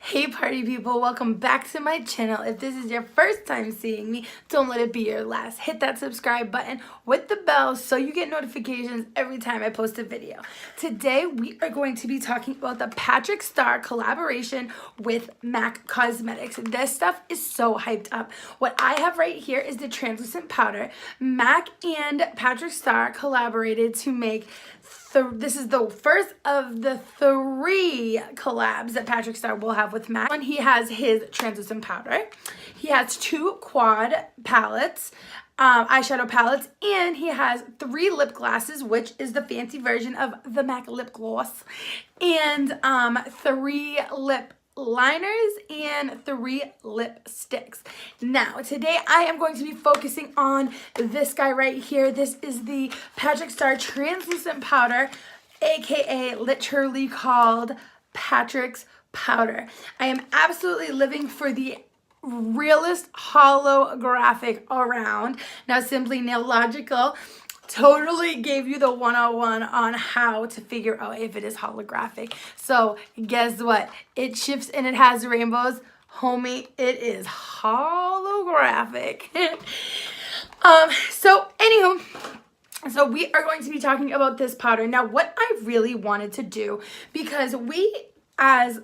Hey party people, welcome back to my channel. If this is your first time seeing me, don't let it be your last. Hit that subscribe button with the bell so you get notifications every time I post a video. Today we are going to be talking about the Patrick Starr collaboration with MAC Cosmetics. This stuff is so hyped up. What I have right here is the translucent powder. MAC and Patrick Starr collaborated to make this is the first of the 3 collabs that Patrick Starr will have with MAC. One, he has his translucent powder. He has 2 quad palettes, eyeshadow palettes, and he has 3 lip glosses, which is the fancy version of the MAC lip gloss, and 3 lip liners and 3 lipsticks. Now today I am going to be focusing on this guy right here. This is the Patrick Starr translucent powder, aka literally called Patrick's powder. I am absolutely living for the realest holographic around. Now Simply Nail Logical totally gave you the 101 on how to figure out if it is holographic. So guess what? It shifts and it has rainbows. Homie, it is holographic. So we are going to be talking about this powder. Now what I really wanted to do, because we as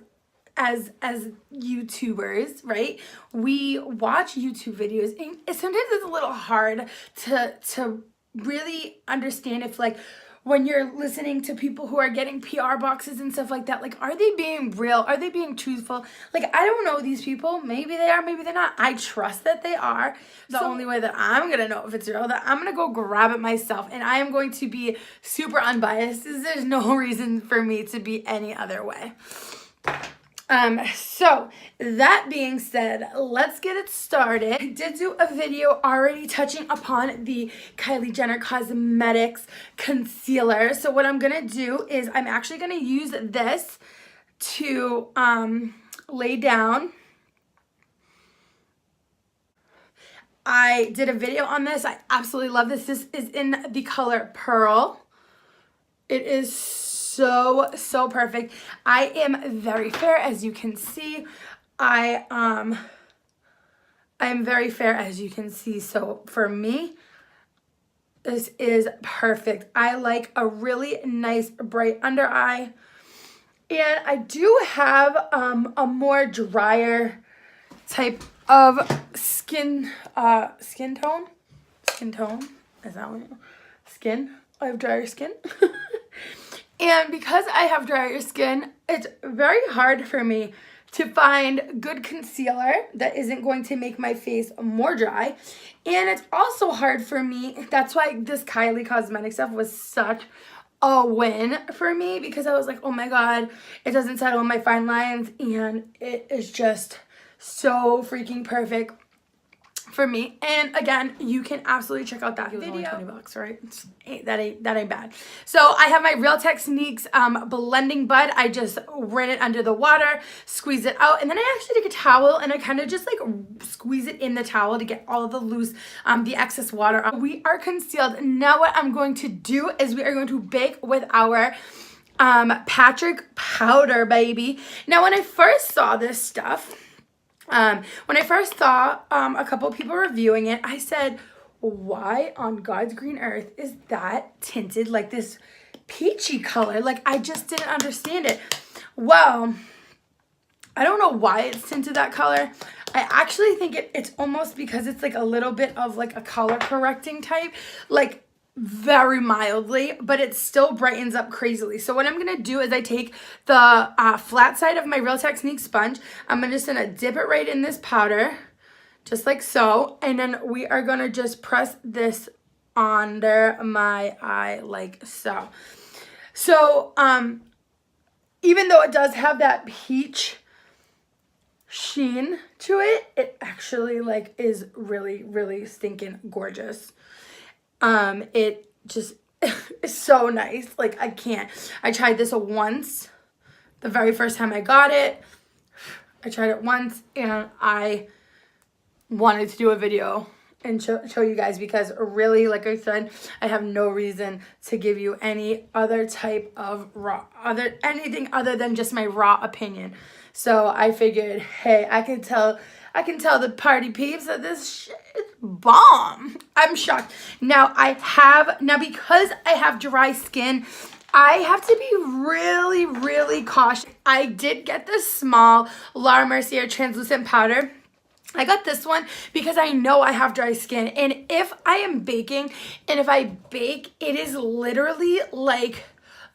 YouTubers, right? We watch YouTube videos and sometimes it's a little hard to really understand if, like, when you're listening to people who are getting PR boxes and stuff like that, like, are they being real? Are they being truthful? Like, I don't know these people. Maybe they are, maybe they're not. I trust that they are. The only way that I'm gonna know if it's real, that I'm gonna go grab it myself, and I am going to be super unbiased. There's no reason for me to be any other way. So that being said, let's get it started. I did do a video already touching upon the Kylie Jenner Cosmetics concealer. So what I'm gonna do is I'm actually gonna use this to lay down. I did a video on this. I absolutely love this. This is in the color Pearl. It is so perfect. I am very fair, as you can see. I am very fair, as you can see. So for me, this is perfect. I like a really nice bright under eye, and I do have a more drier type of skin tone. Is that what? Skin. I have drier skin. And because I have drier skin, it's very hard for me to find good concealer that isn't going to make my face more dry. And it's also hard for me. That's why this Kylie Cosmetics stuff was such a win for me, because I was like, oh my God, it doesn't settle on my fine lines, and it is just so freaking perfect for me. And again, you can absolutely check out that video. Only 20 bucks, right? That ain't bad. So I have my Real Techniques blending bud. I just ran it under the water, squeeze it out, and then I actually take a towel and I kind of just like squeeze it in the towel to get all the loose, the excess water out. We are concealed. Now what I'm going to do is we are going to bake with our Patrick powder, baby. Now when I first saw this stuff, when I first saw a couple of people reviewing it, I said, why on God's green earth is that tinted like this peachy color? Like, I just didn't understand it. Well, I don't know why it's tinted that color. I actually think it's almost because it's like a little bit of like a color correcting type, like very mildly, but it still brightens up crazily. So what I'm gonna do is I take the flat side of my Real Techniques sponge. I'm just gonna dip it right in this powder, just like so, and then we are gonna just press this under my eye like so. So even though it does have that peach sheen to it, it actually like is really stinking gorgeous. It just is so nice. Like, I can't. I tried this once, the very first time I got it. I tried it once and I wanted to do a video and show you guys, because really, like I said, I have no reason to give you any other type of anything other than just my raw opinion. So I figured, hey, I can tell the party peeps that this shit is bomb. I'm shocked. Now because I have dry skin, I have to be really, really cautious. I did get this small Laura Mercier translucent powder. I got this one because I know I have dry skin, and if I am baking, and if I bake, it is literally like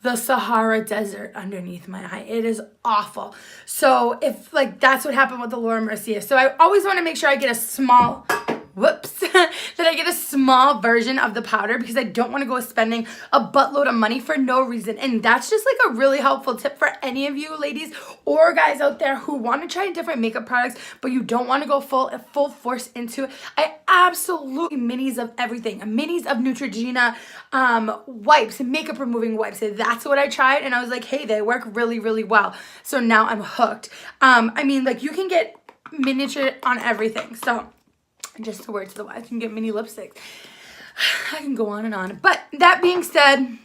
the Sahara Desert underneath my eye. It is awful. So if like that's what happened with the Laura Mercier. So I always want to make sure I get a small, that I get a small version of the powder because I don't want to go spending a buttload of money for no reason. And that's just like a really helpful tip for any of you ladies or guys out there who want to try different makeup products, but you don't want to go full force into it. I absolutely minis of everything. Minis of Neutrogena wipes, makeup removing wipes. That's what I tried, and I was like, hey, they work really, really well. So now I'm hooked. I mean, like, you can get miniature on everything. So just a word to the wise, you can get mini lipsticks. I can go on and on. But that being said,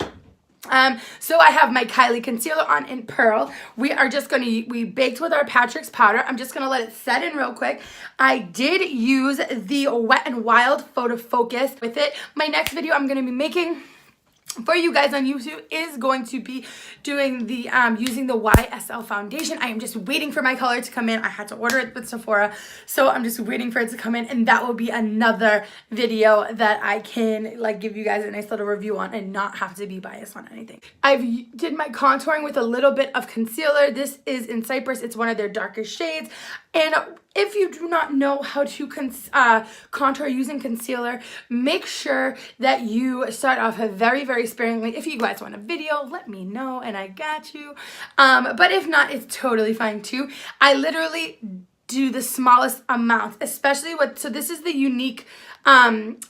so I have my Kylie concealer on in Pearl. We baked with our Patrick's powder. I'm just gonna let it set in real quick. I did use the Wet n Wild Photo Focus with it. My next video I'm gonna be making for you guys on YouTube is going to be doing the using the YSL foundation. I am just waiting for my color to come in. I had to order it with Sephora, so I'm just waiting for it to come in, and that will be another video that I can like give you guys a nice little review on and not have to be biased on anything. I did my contouring with a little bit of concealer. This is in Cypress. It's one of their darkest shades. And if you do not know how to contour using concealer, make sure that you start off very, very sparingly. If you guys want a video, let me know and I got you. But if not, it's totally fine too. I literally do the smallest amount, especially so this is the Unique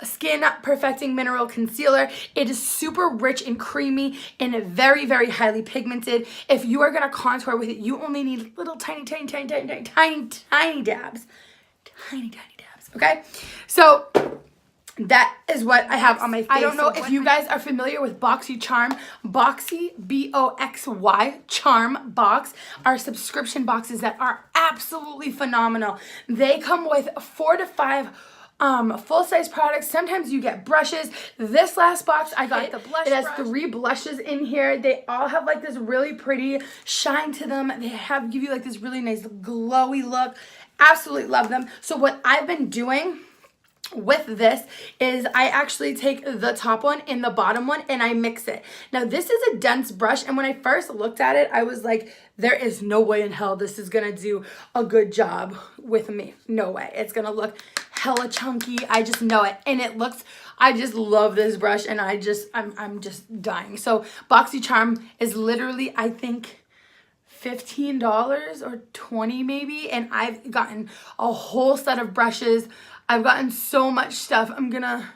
Skin Perfecting Mineral Concealer. It is super rich and creamy and very, very highly pigmented. If you are going to contour with it, you only need little tiny dabs. Tiny dabs, okay? So that is what I have on my face. I don't know if you guys are familiar with BoxyCharm. Boxy, B-O-X-Y, Charm box are subscription boxes that are absolutely phenomenal. They come with 4 to 5 full-size products. Sometimes you get brushes. This last box I got the blush. It has 3 blushes in here. They all have like this really pretty shine to them. They give you like this really nice glowy look. Absolutely love them. So what I've been doing with this is I actually take the top one and the bottom one and I mix it. Now this is a dense brush, and when I first looked at it, I was like, there is no way in hell this is gonna do a good job with me. No way. It's gonna look hella chunky. I just know it. And it looks, I just love this brush, and I'm just dying. So BoxyCharm is literally, I think, $15 or $20 maybe, and I've gotten a whole set of brushes. I've gotten so much stuff. I'm gonna,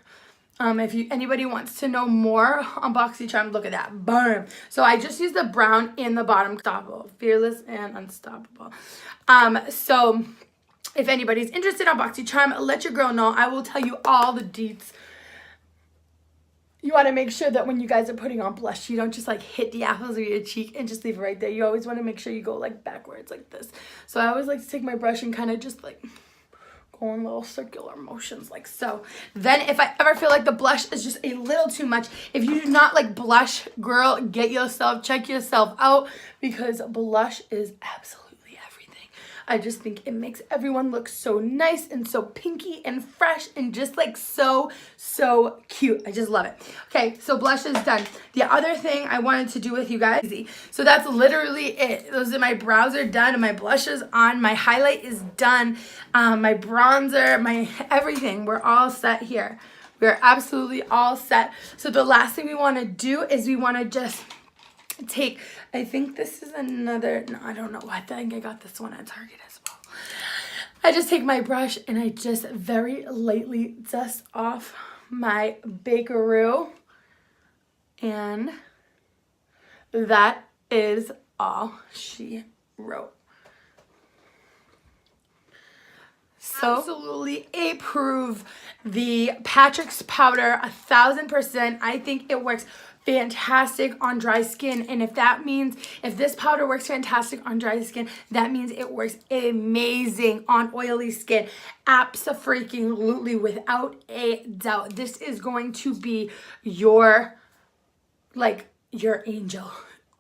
if anybody wants to know more on BoxyCharm, look at that. Boom. So I just used the brown in the bottom. Unstoppable, fearless and unstoppable. So if anybody's interested on BoxyCharm, let your girl know. I will tell you all the deets. You want to make sure that when you guys are putting on blush, you don't just like hit the apples of your cheek and just leave it right there. You always want to make sure you go like backwards like this. So I always like to take my brush and kind of just like go in little circular motions like so. Then if I ever feel like the blush is just a little too much, if you do not like blush, girl, check yourself out, because blush is absolutely everything. I just think it makes everyone look so nice and so pinky and fresh and just like so cute. I just love it. Okay, so blush is done. The other thing I wanted to do with you guys, so that's literally it. Those are my brows are done, and my blush is on, my highlight is done, my bronzer, my everything. We're all set here. We're absolutely all set. So the last thing we want to do is we want to just take, I think this is another, no, I don't know. I think I got this one at Target as well. I just take my brush and I just very lightly dust off my bakeroo, and that is all she wrote. So absolutely approve the Patrick's powder 1000%. I think it works fantastic on dry skin. And if that means, if this powder works fantastic on dry skin, that means it works amazing on oily skin. Abso-freaking-lutely, without a doubt. This is going to be your, like, your angel.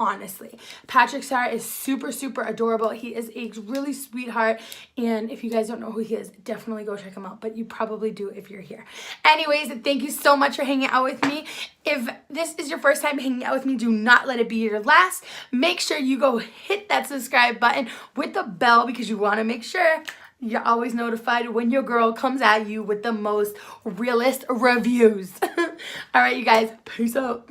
Honestly, Patrick Starr is super, super adorable. He is a really sweetheart. And if you guys don't know who he is, definitely go check him out. But you probably do if you're here. Anyways, thank you so much for hanging out with me. If this is your first time hanging out with me, do not let it be your last. Make sure you go hit that subscribe button with the bell because you want to make sure you're always notified when your girl comes at you with the most realist reviews. All right, you guys, peace out.